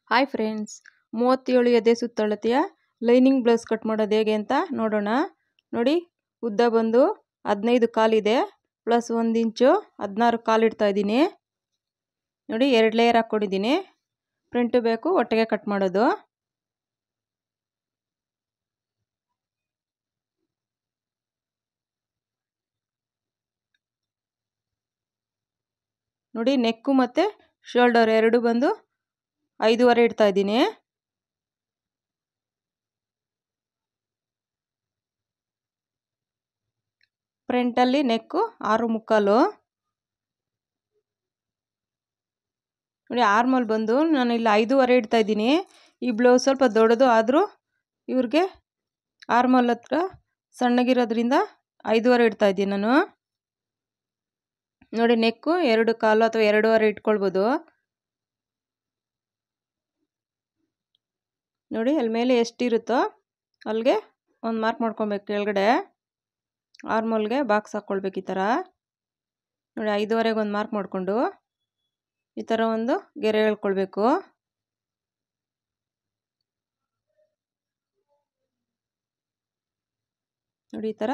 Hi friends, 37 ಎದೆ ಸುತ್ತಳತೆಯ lining blouse cut ಮಾಡೋದು ಹೇಗೆ ಅಂತ ನೋಡೋಣ. ನೋಡಿ, ಉದ್ದ ಬಂದು 15 ಕಾಲಿದೆ, ಪ್ಲಸ್ 1 ಇಂಚು 16 ಕಾಲು ಇಡ್ತಾ ಇದ್ದೀನಿ. ನೋಡಿ, 2 ಲೇಯರ್ ಹಾಕ್ಕೊಂಡಿದ್ದೀನಿ. ಫ್ರಂಟು ಬೇಕು ಒಟ್ಟಿಗೆ ಕಟ್ ಮಾಡೋದು. ನೋಡಿ, ನೆಕ್ಕು ಮತ್ತು ಶೋಲ್ಡರ್ ಎರಡು ಬಂದು 5.5 ಇಡ್ತಾ ಇದ್ದೀನಿ. ಫ್ರಂಟಲ್ಲಿ ನೆಕ್ಕು 6.75. ನೋಡಿ, ಆರ್ಮಲ್ ಬಂದು ನಾನು ಇಲ್ಲಿ 5.5 ಇಡ್ತಾ ಇದ್ದೀನಿ. ಈ ಬ್ಲೌಸ್ ಸ್ವಲ್ಪ ದೊಡ್ಡದು ಆದರೂ ಇವ್ರಿಗೆ ಆರ್ಮಲ್ ಹತ್ರ ಸಣ್ಣಗಿರೋದ್ರಿಂದ 5.5 ಇಡ್ತಾ ಇದ್ದೀನಿ ನಾನು. ನೋಡಿ, ನೆಕ್ಕು 2 ಕಾಲು ಅಥವಾ 2.5 ಇಟ್ಕೊಳ್ಬೋದು. ನೋಡಿ, ಅಲ್ಲಿ ಮೇಲೆ ಎಷ್ಟಿರುತ್ತೋ ಅಲ್ಲಿಗೆ ಒಂದು ಮಾರ್ಕ್ ಮಾಡ್ಕೊಬೇಕು. ಕೆಳಗಡೆ ಆರ್ಮೋಲ್ಗೆ ಬಾಕ್ಸ್ ಹಾಕ್ಕೊಳ್ಬೇಕು ಈ ಥರ. ನೋಡಿ, 5.5ಗೆ ಒಂದು ಮಾರ್ಕ್ ಮಾಡಿಕೊಂಡು ಈ ಥರ ಒಂದು ಗೆರೆ ಎಳ್ಕೊಳ್ಬೇಕು. ನೋಡಿ, ಈ ಥರ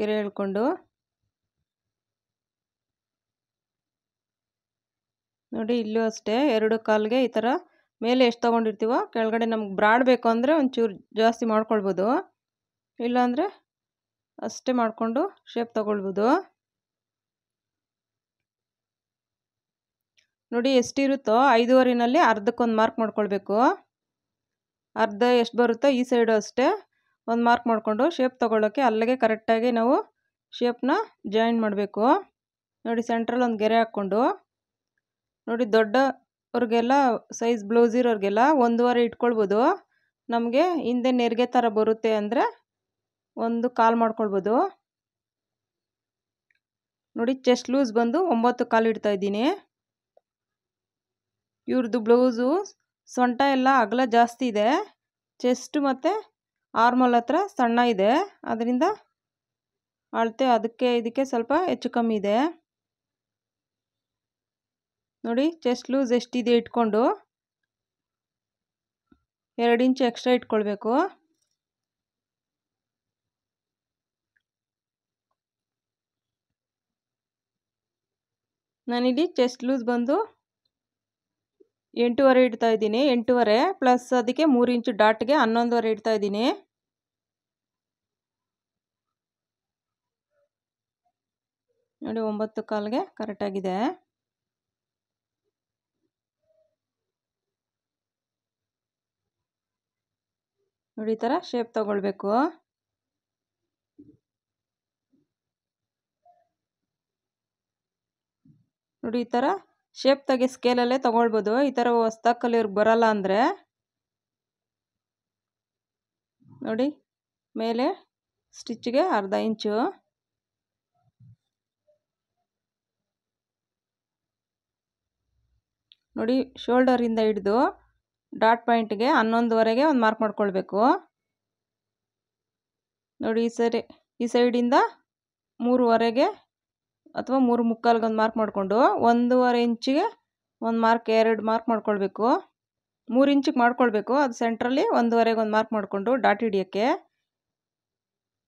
ಗೆರೆ ಎಳ್ಕೊಂಡು ನೋಡಿ, ಇಲ್ಲೂ ಅಷ್ಟೇ 2 ಕಾಲಿಗೆ ಈ ಥರ ಮೇಲೆ ಎಷ್ಟು ತೊಗೊಂಡಿರ್ತೀವೋ ಕೆಳಗಡೆ ನಮ್ಗೆ ಬ್ರಾಡ್ ಬೇಕು ಅಂದರೆ ಒಂಚೂರು ಜಾಸ್ತಿ ಮಾಡ್ಕೊಳ್ಬೋದು, ಇಲ್ಲಾಂದರೆ ಅಷ್ಟೇ ಮಾಡಿಕೊಂಡು ಶೇಪ್ ತೊಗೊಳ್ಬೋದು. ನೋಡಿ, ಎಷ್ಟಿರುತ್ತೋ 5.5ನಲ್ಲಿ ಅರ್ಧಕ್ಕೊಂದು ಮಾರ್ಕ್ ಮಾಡ್ಕೊಳ್ಬೇಕು. ಅರ್ಧ ಎಷ್ಟು ಬರುತ್ತೋ ಈ ಸೈಡು ಅಷ್ಟೇ ಒಂದು ಮಾರ್ಕ್ ಮಾಡಿಕೊಂಡು ಶೇಪ್ ತೊಗೊಳ್ಳೋಕ್ಕೆ ಅಲ್ಲಿಗೆ ಕರೆಕ್ಟಾಗಿ ನಾವು ಶೇಪ್ನ ಜಾಯಿನ್ ಮಾಡಬೇಕು. ನೋಡಿ, ಸೆಂಟ್ರಲ್ಲಿ ಒಂದು ಗೆರೆ ಹಾಕ್ಕೊಂಡು ನೋಡಿ, ದೊಡ್ಡವ್ರಿಗೆಲ್ಲ ಸೈಜ್ ಬ್ಲೌಸ್ ಇರೋರಿಗೆಲ್ಲ 1.5 ಇಟ್ಕೊಳ್ಬೋದು. ನಮಗೆ ಹಿಂದೆ ನೆರಿಗೆ ಥರ ಬರುತ್ತೆ ಅಂದರೆ 1 ಕಾಲು ಮಾಡ್ಕೊಳ್ಬೋದು. ನೋಡಿ, ಚೆಸ್ಟ್ ಲೂಸ್ ಬಂದು 9 ಕಾಲು ಇಡ್ತಾ ಇದ್ದೀನಿ. ಇವ್ರದ್ದು ಬ್ಲೌಸು ಸೊಂಟ ಎಲ್ಲ ಅಗಲ ಜಾಸ್ತಿ ಇದೆ, ಚೆಸ್ಟ್ ಮತ್ತು ಆರ್ಮಲ್ ಹತ್ರ ಸಣ್ಣ ಇದೆ, ಅದರಿಂದ ಅಳತೆ ಅದಕ್ಕೆ ಇದಕ್ಕೆ ಸ್ವಲ್ಪ ಹೆಚ್ಚು ಕಮ್ಮಿ ಇದೆ. ನೋಡಿ, ಚೆಸ್ಟ್ ಲೂಸ್ ಎಷ್ಟಿದೆ ಇಟ್ಕೊಂಡು 2 ಇಂಚು ಎಕ್ಸ್ಟ್ರಾ ಇಟ್ಕೊಳ್ಬೇಕು. ನಾನಿಲ್ಲಿ ಚೆಸ್ಟ್ ಲೂಸ್ ಬಂದು 8.5 ಇಡ್ತಾ ಇದ್ದೀನಿ. 8.5 ಪ್ಲಸ್ ಅದಕ್ಕೆ 3 ಇಂಚು ಡಾಟ್ಗೆ 11.5 ಇಡ್ತಾ ಇದ್ದೀನಿ. ನೋಡಿ, 9 ಕಾಲಿಗೆ ಕರೆಕ್ಟಾಗಿದೆ. ನೋಡಿ, ಈ ಥರ ಶೇಪ್ ತಗೊಳ್ಬೇಕು. ನೋಡಿ, ಈ ಥರ ಶೇಪ್ ತೆಗೆ ಸ್ಕೇಲಲ್ಲೇ ತೊಗೊಳ್ಬೋದು. ಈ ಥರ ಹೊಸ್ದಾಗಿ ಕಲಿಯೋರ್ಗೆ ಬರಲ್ಲ ಅಂದರೆ ನೋಡಿ, ಮೇಲೆ ಸ್ಟಿಚ್ಗೆ ಅರ್ಧ ಇಂಚು. ನೋಡಿ, ಶೋಲ್ಡರಿಂದ ಹಿಡಿದು ಡಾಟ್ ಪಾಯಿಂಟ್ಗೆ 11.5ಗೆ ಒಂದು ಮಾರ್ಕ್ ಮಾಡ್ಕೊಳ್ಬೇಕು. ನೋಡಿ, ಈ ಸೈಡಿಂದ 3.5ಗೆ ಅಥವಾ 3.75ಗೆ ಒಂದು ಮಾರ್ಕ್ ಮಾಡಿಕೊಂಡು 1.5 ಇಂಚಿಗೆ ಒಂದು ಮಾರ್ಕ್ 2 ಮಾರ್ಕ್ ಮಾಡ್ಕೊಳ್ಬೇಕು. 3 ಇಂಚಿಗೆ ಮಾಡ್ಕೊಳ್ಬೇಕು. ಅದು ಸೆಂಟ್ರಲ್ಲಿ 1.5ಗೆ ಒಂದು ಮಾರ್ಕ್ ಮಾಡಿಕೊಂಡು ಡಾಟ್ ಹಿಡಿಯೋಕ್ಕೆ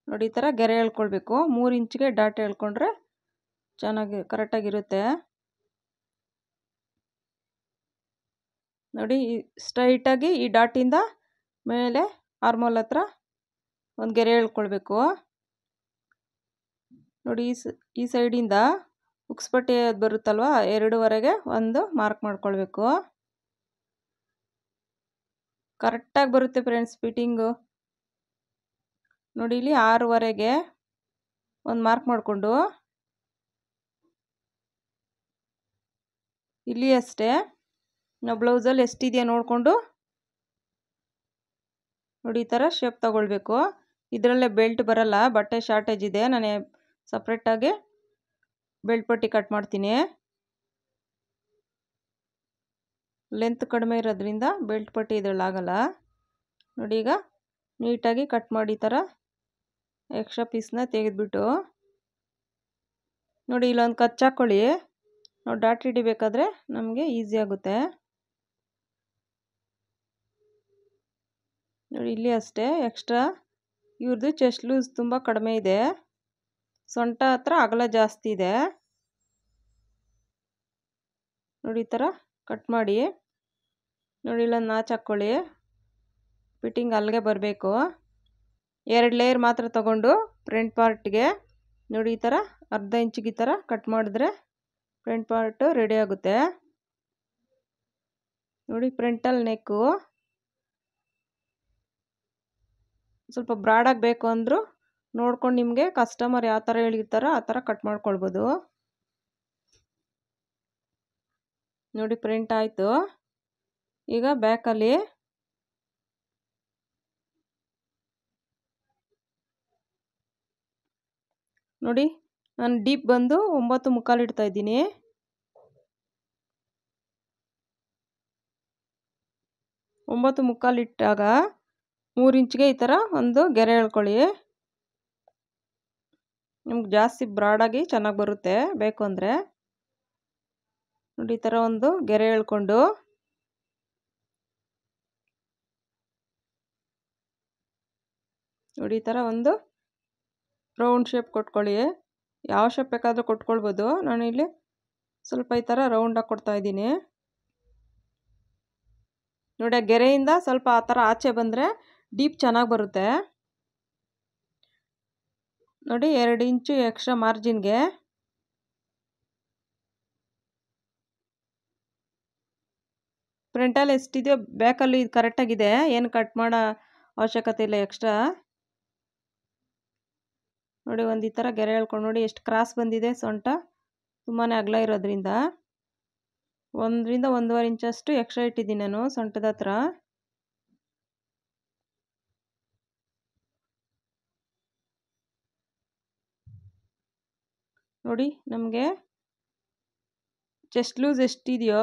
ನೋಡಿ, ಈ ಥರ ಗೆರೆ ಎಳ್ಕೊಳ್ಬೇಕು. 3 ಇಂಚಿಗೆ ಡಾಟ್ ಎಳ್ಕೊಂಡ್ರೆ ಚೆನ್ನಾಗಿ ಕರೆಕ್ಟಾಗಿರುತ್ತೆ. ನೋಡಿ, ಸ್ಟ್ರೈಟಾಗಿ ಈ ಡಾಟಿಂದ ಮೇಲೆ ಆರ್ಮೋಲ್ ಹತ್ರ ಒಂದು ಗೆರೆ ಎಳ್ಕೊಳ್ಬೇಕು. ನೋಡಿ, ಈ ಸೈಡಿಂದ ಉಕ್ಸ್ಪಟ್ಟಿ ಬರುತ್ತಲ್ವ 2.5ಗೆ ಒಂದು ಮಾರ್ಕ್ ಮಾಡ್ಕೊಳ್ಬೇಕು. ಕರೆಕ್ಟಾಗಿ ಬರುತ್ತೆ ಫ್ರೆಂಡ್ಸ್ ಫಿಟ್ಟಿಂಗು. ನೋಡಿ, ಇಲ್ಲಿ 6.5ಗೆ ಒಂದು ಮಾರ್ಕ್ ಮಾಡಿಕೊಂಡು ಇಲ್ಲಿ ಅಷ್ಟೇ ನಾವು ಬ್ಲೌಸಲ್ಲಿ ಎಷ್ಟಿದೆಯಾ ನೋಡಿಕೊಂಡು ನೋಡಿ, ಈ ಥರ ಶೇಪ್ ತಗೊಳ್ಬೇಕು. ಇದರಲ್ಲೇ ಬೆಲ್ಟ್ ಬರಲ್ಲ, ಬಟ್ಟೆ ಶಾರ್ಟೇಜ್ ಇದೆ. ನಾನು ಸಪ್ರೇಟಾಗಿ ಬೆಲ್ಟ್ ಪಟ್ಟಿ ಕಟ್ ಮಾಡ್ತೀನಿ. ಲೆಂತ್ ಕಡಿಮೆ ಇರೋದ್ರಿಂದ ಬೆಲ್ಟ್ ಪಟ್ಟಿ ಇದರಲ್ಲಿ ಆಗಲ್ಲ. ನೋಡಿ, ಈಗ ನೀಟಾಗಿ ಕಟ್ ಮಾಡಿ ಈ ಥರ ಎಕ್ಸ್ಟ್ರಾ ಪೀಸ್ನ ತೆಗೆದುಬಿಟ್ಟು ನೋಡಿ, ಇಲ್ಲೊಂದು ಕಚ್ ಹಾಕ್ಕೊಳ್ಳಿ. ನಾವು ಡಾಟ್ ಹಿಡಿಬೇಕಾದ್ರೆ ನಮಗೆ ಈಸಿ ಆಗುತ್ತೆ. ನೋಡಿ ಇಲ್ಲಿ ಅಷ್ಟೇ ಎಕ್ಸ್ಟ್ರಾ ಇವ್ರದ್ದು ಚೆಸ್ಟ್ ಲೂಸ್ ತುಂಬ ಕಡಿಮೆ ಇದೆ, ಸೊಂಟ ಹತ್ರ ಅಗಲ ಜಾಸ್ತಿ ಇದೆ. ನೋಡಿ ಈ ಥರ ಕಟ್ ಮಾಡಿ. ನೋಡಿ ಇಲ್ಲೊಂದು ನಾಚ್ ಹಾಕ್ಕೊಳ್ಳಿ, ಫಿಟ್ಟಿಂಗ್ ಅಲ್ಲಿಗೆ ಬರಬೇಕು. 2 ಲೇಯರ್ ಮಾತ್ರ ತಗೊಂಡು ಫ್ರಂಟ್ ಪಾರ್ಟ್ಗೆ ನೋಡಿ ಈ ಥರ ಅರ್ಧ ಇಂಚಿಗೆ ಈ ಥರ ಕಟ್ ಮಾಡಿದ್ರೆ ಫ್ರಂಟ್ ಪಾರ್ಟು ರೆಡಿ ಆಗುತ್ತೆ. ನೋಡಿ ಫ್ರಂಟಲ್ಲಿ ನೆಕ್ಕು ಸ್ವಲ್ಪ ಬ್ರಾಡಾಗಿ ಬೇಕು ಅಂದರೂ ನೋಡ್ಕೊಂಡು ನಿಮಗೆ ಕಸ್ಟಮರ್ ಯಾವ ಥರ ಹೇಳಿರ್ತಾರೋ ಆ ಥರ ಕಟ್ ಮಾಡ್ಕೊಳ್ಬೋದು. ನೋಡಿ ಪ್ರಿಂಟ್ ಆಯಿತು. ಈಗ ಬ್ಯಾಕಲ್ಲಿ ನೋಡಿ ನಾನು ಡೀಪ್ ಬಂದು 9.25 ಇಡ್ತಾ ಇದ್ದೀನಿ. 9.25 ಇಟ್ಟಾಗ 3 ಇಂಚ್ಗೆ ಈ ಥರ ಒಂದು ಗೆರೆ ಎಳ್ಕೊಳ್ಳಿ. ನಿಮ್ಗೆ ಜಾಸ್ತಿ ಬ್ರಾಡಾಗಿ ಚೆನ್ನಾಗಿ ಬರುತ್ತೆ ಬೇಕು ಅಂದರೆ. ನೋಡಿ ಈ ಥರ ಒಂದು ಗೆರೆ ಎಳ್ಕೊಂಡು ನೋಡಿ ಈ ಥರ ಒಂದು ರೌಂಡ್ ಶೇಪ್ ಕೊಟ್ಕೊಳ್ಳಿ. ಯಾವ ಶೇಪ್ ಬೇಕಾದರೂ ಕೊಟ್ಕೊಳ್ಬೋದು. ನಾನು ಇಲ್ಲಿ ಸ್ವಲ್ಪ ಈ ಥರ ರೌಂಡಾಗಿ ಕೊಡ್ತಾ ಇದ್ದೀನಿ. ನೋಡಿ ಆ ಗೆರೆಯಿಂದ ಸ್ವಲ್ಪ ಆ ಥರ ಆಚೆ ಬಂದರೆ ಡೀಪ್ ಚೆನ್ನಾಗಿ ಬರುತ್ತೆ. ನೋಡಿ 2 ಇಂಚು ಎಕ್ಸ್ಟ್ರಾ ಮಾರ್ಜಿನ್ಗೆ ಫ್ರಂಟಲ್ಲಿ ಎಷ್ಟಿದೆಯೋ ಬ್ಯಾಕಲ್ಲಿ ಇದು ಕರೆಕ್ಟಾಗಿದೆ, ಏನು ಕಟ್ ಮಾಡೋ ಅವಶ್ಯಕತೆ ಇಲ್ಲ ಎಕ್ಸ್ಟ್ರಾ. ನೋಡಿ ಒಂದು ಈ ಥರ ಗೆರೆ ಎಳ್ಕೊಂಡು ನೋಡಿ ಎಷ್ಟು ಕ್ರಾಸ್ ಬಂದಿದೆ ಸೊಂಟ, ತುಂಬಾ ಅಗಲ ಇರೋದ್ರಿಂದ 1 ರಿಂದ 1.5 ಇಂಚಷ್ಟು ಎಕ್ಸ್ಟ್ರಾ ಇಟ್ಟಿದ್ದೀನಿ ನಾನು ಸೊಂಟದ ಹತ್ರ. ನೋಡಿ ನಮಗೆ ಚೆಸ್ಟ್ ಲೂಸ್ ಎಷ್ಟಿದೆಯೋ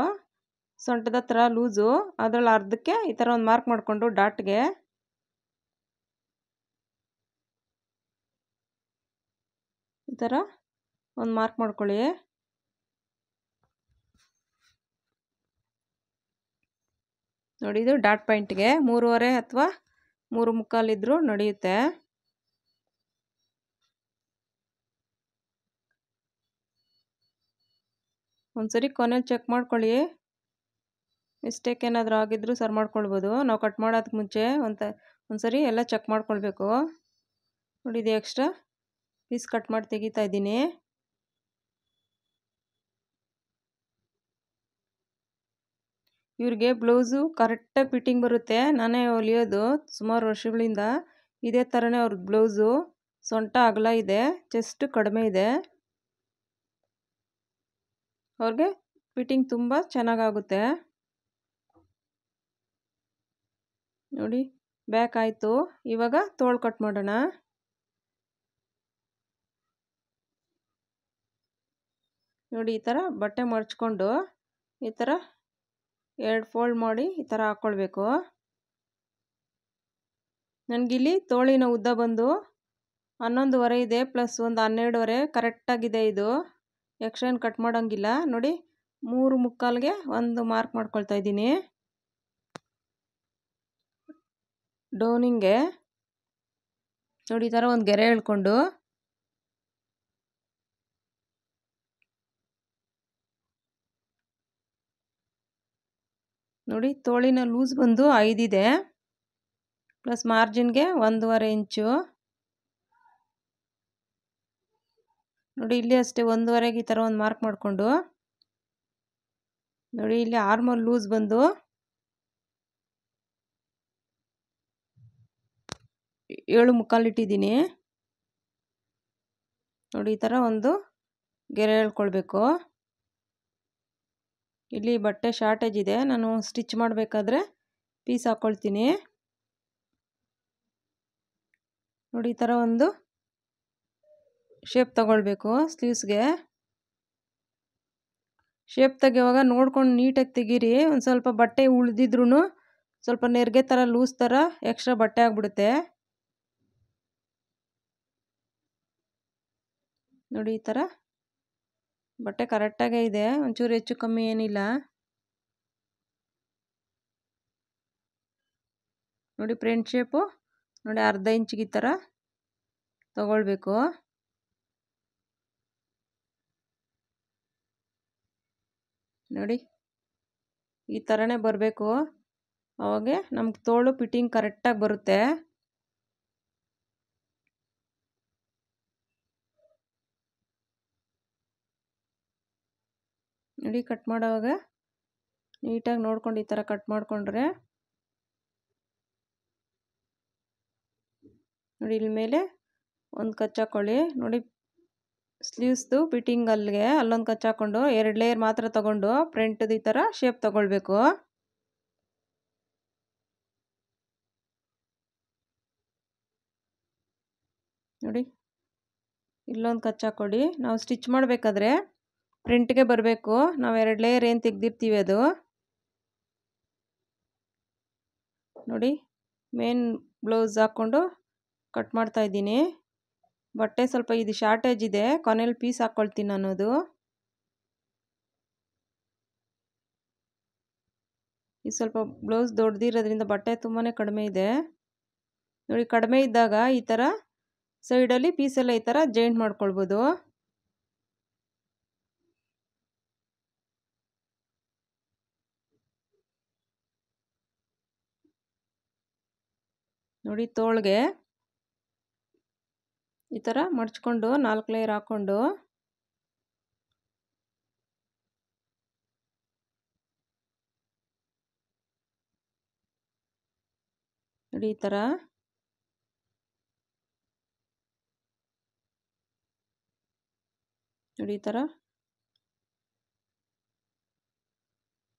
ಸೊಂಟದ ಹತ್ರ ಲೂಸು ಅದರಲ್ಲಿ ಅರ್ಧಕ್ಕೆ ಈ ಥರ ಒಂದು ಮಾರ್ಕ್ ಮಾಡಿಕೊಂಡು ಡಾಟ್ಗೆ ಈ ಥರ ಒಂದು ಮಾರ್ಕ್ ಮಾಡ್ಕೊಳ್ಳಿ. ನೋಡಿ ಇದು ಡಾಟ್ ಪಾಯಿಂಟ್ಗೆ 3.25 ಅಥವಾ 3.25 ಇದ್ರೂ ನಡೆಯುತ್ತೆ. ಒಂದ್ಸರಿ ಕೊನೆಯಲ್ಲಿ ಚೆಕ್ ಮಾಡ್ಕೊಳ್ಳಿ, ಮಿಸ್ಟೇಕ್ ಏನಾದರೂ ಆಗಿದ್ರೂ ಸರಿ ಮಾಡ್ಕೊಳ್ಬೋದು. ನಾವು ಕಟ್ ಮಾಡೋದಕ್ಕೆ ಮುಂಚೆ ಒಂದ್ಸರಿ ಎಲ್ಲ ಚೆಕ್ ಮಾಡ್ಕೊಳ್ಬೇಕು. ನೋಡಿ ಇದು ಎಕ್ಸ್ಟ್ರಾ ಪೀಸ್ ಕಟ್ ಮಾಡಿ ತೆಗಿತಾ ಇದ್ದೀನಿ. ಇವ್ರಿಗೆ ಬ್ಲೌಸು ಕರೆಕ್ಟಾಗಿ ಫಿಟ್ಟಿಂಗ್ ಬರುತ್ತೆ. ನಾನೇ ಹೊಲಿಯೋದು ಸುಮಾರು ವರ್ಷಗಳಿಂದ. ಇದೇ ಥರನೇ ಅವ್ರದ್ದು ಬ್ಲೌಸು. ಸೊಂಟ ಅಗಲ ಇದೆ, ಚೆಸ್ಟ್ ಕಡಿಮೆ ಇದೆ. ಅವ್ರಿಗೆ ಫಿಟ್ಟಿಂಗ್ ತುಂಬ ಚೆನ್ನಾಗಾಗುತ್ತೆ. ನೋಡಿ ಬ್ಯಾಕ್ ಆಯಿತು. ಇವಾಗ ತೋಳು ಕಟ್ ಮಾಡೋಣ. ನೋಡಿ ಈ ಥರ ಬಟ್ಟೆ ಮಡ್ಚ್ಕೊಂಡು ಈ ಥರ 2 ಫೋಲ್ಡ್ ಮಾಡಿ ಈ ಥರ ಹಾಕ್ಕೊಳ್ಬೇಕು. ನನಗಿಲ್ಲಿ ತೋಳಿನ ಉದ್ದ ಬಂದು 11.5 ಇದೆ, ಪ್ಲಸ್ ಒಂದು 12.5 ಕರೆಕ್ಟಾಗಿದೆ. ಇದು ಎಕ್ಸ್ಟ್ರಾ ಏನು ಕಟ್ ಮಾಡೋಂಗಿಲ್ಲ. ನೋಡಿ 3.25ಗೆ ಒಂದು ಮಾರ್ಕ್ ಮಾಡ್ಕೊಳ್ತಾ ಇದ್ದೀನಿ. ಡೌನಿಂಗ್ಗೆ ನೋಡಿ ಈ ಥರ ಒಂದು ಗೆರೆ ಎಳ್ಕೊಂಡು ನೋಡಿ ತೋಳಿನ ಲೂಸ್ ಬಂದು 5 ಇದೆ, ಪ್ಲಸ್ ಮಾರ್ಜಿನ್ಗೆ 1.25 ಇಂಚು. ನೋಡಿ ಇಲ್ಲಿ ಅಷ್ಟೇ 1.25ಗೆ ಈ ಥರ ಒಂದು ಮಾರ್ಕ್ ಮಾಡಿಕೊಂಡು ನೋಡಿ ಇಲ್ಲಿ ಆರ್ಮಲ್ ಲೂಸ್ ಬಂದು 7.25 ಇಟ್ಟಿದ್ದೀನಿ. ನೋಡಿ ಈ ಥರ ಒಂದು ಗೆರೆ ಎಳ್ಕೊಳ್ಬೇಕು. ಇಲ್ಲಿ ಬಟ್ಟೆ ಶಾರ್ಟೇಜ್ ಇದೆ, ನಾನು ಸ್ಟಿಚ್ ಮಾಡಬೇಕಾದ್ರೆ ಪೀಸ್ ಹಾಕ್ಕೊಳ್ತೀನಿ. ನೋಡಿ ಈ ಥರ ಒಂದು ಶೇಪ್ ತಗೊಳ್ಬೇಕು ಸ್ಲೀವ್ಸ್ಗೆ. ಶೇಪ್ ತೆಗೆಯುವಾಗ ನೋಡ್ಕೊಂಡು ನೀಟಾಗಿ ತೆಗೀರಿ. ಒಂದು ಸ್ವಲ್ಪ ಬಟ್ಟೆ ಉಳಿದಿದ್ರೂ ಸ್ವಲ್ಪ ನೆರಿಗೆ ಥರ ಲೂಸ್ ಥರ ಎಕ್ಸ್ಟ್ರಾ ಬಟ್ಟೆ ಆಗಿಬಿಡುತ್ತೆ. ನೋಡಿ ಈ ಥರ ಬಟ್ಟೆ ಕರೆಕ್ಟಾಗೇ ಇದೆ, ಒಂಚೂರು ಹೆಚ್ಚು ಕಮ್ಮಿ ಏನಿಲ್ಲ. ನೋಡಿ ಫ್ರಂಟ್ ಶೇಪು ನೋಡಿ ಅರ್ಧ ಇಂಚಿಗೆ ಈ ಥರ ತಗೊಳ್ಬೇಕು. ನೋಡಿ ಈ ಥರನೇ ಬರಬೇಕು, ಅವಾಗೆ ನಮ್ಗೆ ತೋಳು ಫಿಟ್ಟಿಂಗ್ ಕರೆಕ್ಟಾಗಿ ಬರುತ್ತೆ. ನೋಡಿ ಕಟ್ ಮಾಡೋವಾಗ ನೀಟಾಗಿ ನೋಡ್ಕೊಂಡು ಈ ಥರ ಕಟ್ ಮಾಡಿಕೊಂಡ್ರೆ ನೋಡಿ ಇಲ್ಲಿ ಮೇಲೆ ಒಂದು ಕಚ್ಚಾಕೊಳ್ಳಿ. ನೋಡಿ ಸ್ಲೀವ್ಸ್ದು ಫಿಟ್ಟಿಂಗ್ ಅಲ್ಲಿಗೆ ಅಲ್ಲೊಂದು ಕಚ್ಚಾಕೊಂಡು 2 ಲೇಯರ್ ಮಾತ್ರ ತಗೊಂಡು ಫ್ರಂಟ್ದು ಈ ಥರ ಶೇಪ್ ತಗೊಳ್ಬೇಕು. ನೋಡಿ ಇಲ್ಲೊಂದು ಕಚ್ಚಾಕೊಡಿ. ನಾವು ಸ್ಟಿಚ್ ಮಾಡಬೇಕಾದ್ರೆ ಫ್ರಂಟ್ಗೆ ಬರಬೇಕು. ನಾವು 2 ಲೇಯರ್ ಏನು ತೆಗ್ದಿರ್ತೀವಿ ಅದು. ನೋಡಿ ಮೇನ್ ಬ್ಲೌಸ್ ಹಾಕ್ಕೊಂಡು ಕಟ್ ಮಾಡ್ತಾ ಇದ್ದೀನಿ. ಬಟ್ಟೆ ಸ್ವಲ್ಪ ಇದು ಶಾರ್ಟೇಜ್ ಇದೆ, ಕೊನೆಯಲ್ಲಿ ಪೀಸ್ ಹಾಕ್ಕೊಳ್ತೀನಿ ಅನ್ನೋದು. ಇದು ಸ್ವಲ್ಪ ಬ್ಲೌಸ್ ದೊಡ್ಡದಿರೋದ್ರಿಂದ ಬಟ್ಟೆ ತುಂಬಾ ಕಡಿಮೆ ಇದೆ. ನೋಡಿ ಕಡಿಮೆ ಇದ್ದಾಗ ಈ ಥರ ಸೈಡಲ್ಲಿ ಪೀಸೆಲ್ಲ ಈ ಥರ ಜಾಯಿಂಟ್ ಮಾಡ್ಕೊಳ್ಬೋದು. ನೋಡಿ ತೋಳ್ಗೆ ಈ ಥರ ಮಡ್ಚ್ಕೊಂಡು 4 ಲೇಯರ್ ಹಾಕ್ಕೊಂಡು ನೋಡಿ ಈ ಥರ ನೋಡಿ ಈ ಥರ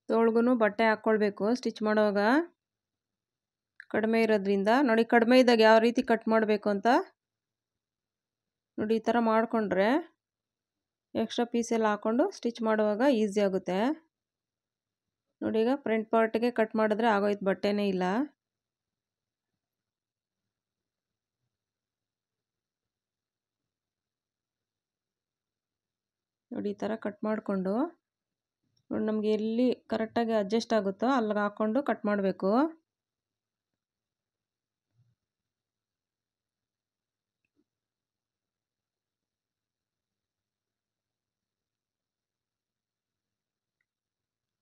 ತೋಳ್ಗೂ ಬಟ್ಟೆ ಹಾಕ್ಕೊಳ್ಬೇಕು ಸ್ಟಿಚ್ ಮಾಡುವಾಗ, ಕಡಿಮೆ ಇರೋದ್ರಿಂದ. ನೋಡಿ ಕಡಿಮೆ ಇದ್ದಾಗ ಯಾವ ರೀತಿ ಕಟ್ ಮಾಡಬೇಕು ಅಂತ ನೋಡಿ ಈ ಥರ ಮಾಡಿಕೊಂಡ್ರೆ ಎಕ್ಸ್ಟ್ರಾ ಪೀಸೆಲ್ಲ ಹಾಕ್ಕೊಂಡು ಸ್ಟಿಚ್ ಮಾಡುವಾಗ ಈಸಿ ಆಗುತ್ತೆ. ನೋಡಿ ಈಗ ಫ್ರಂಟ್ ಪಾರ್ಟಿಗೆ ಕಟ್ ಮಾಡಿದ್ರೆ ಆಗೋಯ್ತು, ಬಟ್ಟೆನೇ ಇಲ್ಲ. ನೋಡಿ ಈ ಥರ ಕಟ್ ಮಾಡಿಕೊಂಡು ನೋಡಿ ನಮಗೆ ಎಲ್ಲಿ ಕರೆಕ್ಟಾಗಿ ಅಡ್ಜಸ್ಟ್ ಆಗುತ್ತೋ ಅಲ್ಲಿಗೆ ಹಾಕ್ಕೊಂಡು ಕಟ್ ಮಾಡಬೇಕು.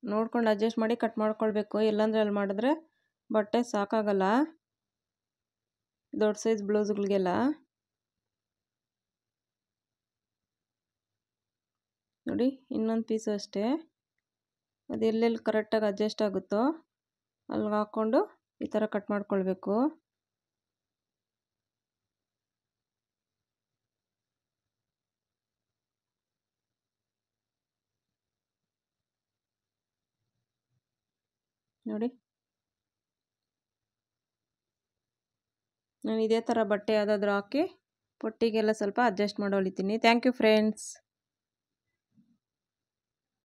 ನೋಡ್ಕೊಂಡು ಅಡ್ಜಸ್ಟ್ ಮಾಡಿ ಕಟ್ ಮಾಡ್ಕೊಳ್ಬೇಕು, ಇಲ್ಲಾಂದರೆ ಅಲ್ಲಿ ಮಾಡಿದ್ರೆ ಬಟ್ಟೆ ಸಾಕಾಗಲ್ಲ ದೊಡ್ಡ ಸೈಜ್ ಬ್ಲೌಸ್ಗಳಿಗೆಲ್ಲ. ನೋಡಿ ಇನ್ನೊಂದು ಪೀಸು ಅಷ್ಟೇ, ಅದು ಎಲ್ಲೆಲ್ಲಿ ಕರೆಕ್ಟಾಗಿ ಅಡ್ಜಸ್ಟ್ ಆಗುತ್ತೋ ಅಲ್ಲಿಗೆ ಹಾಕ್ಕೊಂಡು ಈ ಥರ ಕಟ್ ಮಾಡ್ಕೊಳ್ಬೇಕು. ನೋಡಿ ನಾನು ಇದೇ ಥರ ಬಟ್ಟೆ ಯಾವುದಾದ್ರೂ ಹಾಕಿ ಪೊಟ್ಟಿಗೆಲ್ಲ ಸ್ವಲ್ಪ ಅಡ್ಜಸ್ಟ್ ಮಾಡಿ ಹೊಲಿತೀನಿ. Thank you friends.